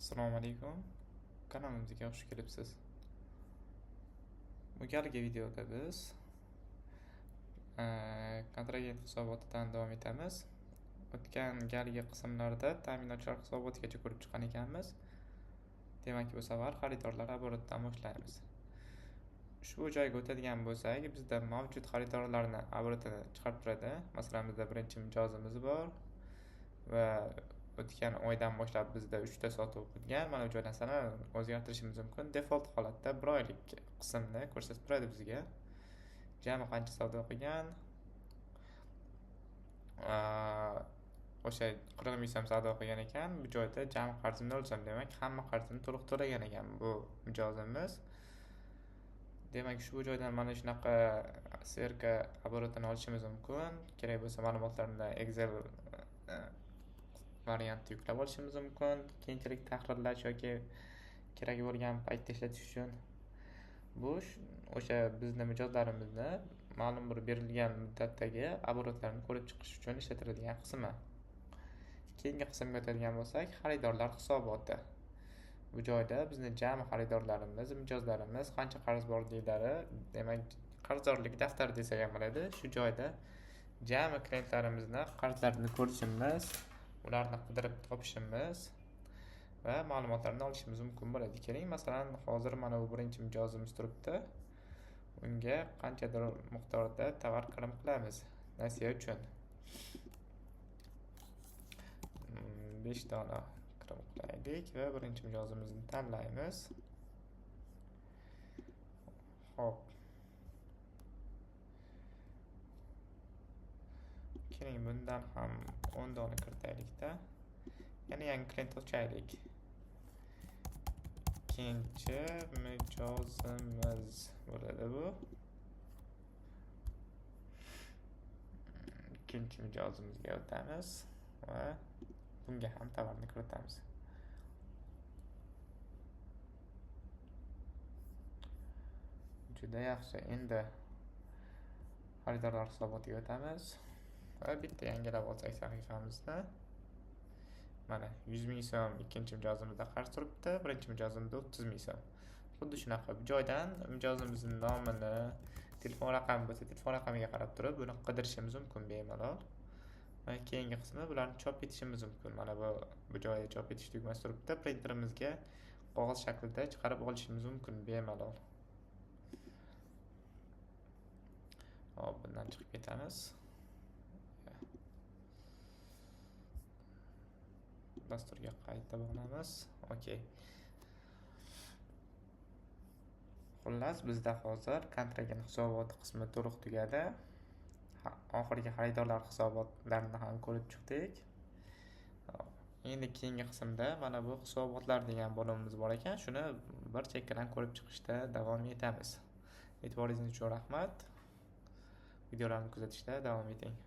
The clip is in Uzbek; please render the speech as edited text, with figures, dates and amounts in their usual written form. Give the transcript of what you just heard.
Assalomu alaykum. Kanalimizga xush kelibsiz. Bu galgi videoda biz kontragent hisobotidan davom etamiz. O'tgan galgi qismlarda ta'minotchilar hisobotigacha ko'rib chiqqan ekanmiz. Demak, bu safar xaridorlar oborotidan boshlaymiz. Ushbu joyga o'tadigan bo'lsak, bizda mavjud xaridorlarni oborotini chiqarib turadi. Masalan, bizda birinchi mijozimiz bor va o'tgan oydan boshlab bizda 3 ta sotuv qilgan. Mana bu joydan sana o'zgartirishimiz mumkin. Default holatda 1 oylik qismni ko'rsatib turadi bizga. Jami qancha savdo qilgan? O'sha 40 ming so'm savdo qilgan ekan. Bu joyda jami qarzi 0 so'm, demak hamma qarzini to'liq to'lagan ekan bu mijozimiz. Demak, ushbu joydan mana shunaqa serka oborotini olishimiz mumkin. Kerak bo'lsa ma'lumotlarni Excel variantda yuklab olishimiz mumkin. Keyinchalik tahrirlash yoki kerak bo'lgan paytda ishlatish uchun. Bu o'sha bizning mijozlarimizni ma'lum bir berilgan muddatdagi oborotlarni ko'rib chiqish uchun ishlatiladigan qismi. Keyingi qismga o'tadigan bo'lsak, xaridorlar hisoboti. Bu joyda bizning jami xaridorlarimiz, mijozlarimiz qancha qarz borliklari, demak, qarzdorlik daftari desak ham bo'ladi. Shu joyda jami klientlarimizni qarzlarini ko'rishimiz, ularni qidirib topishimiz va ma'lumotlarni olishimiz mumkin bo'ladi. Keling, masalan, hozir mana bu birinchi mijozimiz turibdi. Unga qanchadir miqdorda tovar kirim qilamiz nasiya uchun. 5 dona kirim qilaylik va birinchi mijozimizni tanlaymiz. Xo'p. Keling, bundan ham 10 dona kiritaylik-da. Yana yangi klient ochaylik. Ikkinchi mijozimiz bo'ladi bu. Ikkinchi mijozimizga o'tamiz va bunga ham tovarni kiritamiz. Juda yaxshi. Endi xaridorlar hisobotiga o'tamiz va bitta yangilab olsak sahifamizda. Mana 100 ming so'm ikkinchi mijozimizda qarz turibdi, birinchi mijozimizda 30 ming so'm. Xuddi shunaqa bu joydan mijozimizning nomini, telefon raqami bo'lsa, telefon raqamiga qarab turib buni qidirishimiz mumkin bemalol. Va keyingi qismi bularni chop etishimiz mumkin. Mana bu joyda chop etish tugmasi turibdi. Printerimizga qog'oz shaklida chiqarib olishimiz mumkin bemalol. Hop, bundan chiqib ketamiz. Dasturga qayta bog'lamiz. Okey. Xullas, bizda hozir kontragent hisoboti qismi to'liq tugadi. Oxirgi xaridorlar hisobotlarini ham ko'rib chiqdik. Endi keyingi qismda mana bu hisobotlar degan bo'limimiz bor ekan. Shuni bir chekkadan ko'rib chiqishda davom etamiz. E'tiboringiz uchun rahmat. Videolarni kuzatishda davom eting.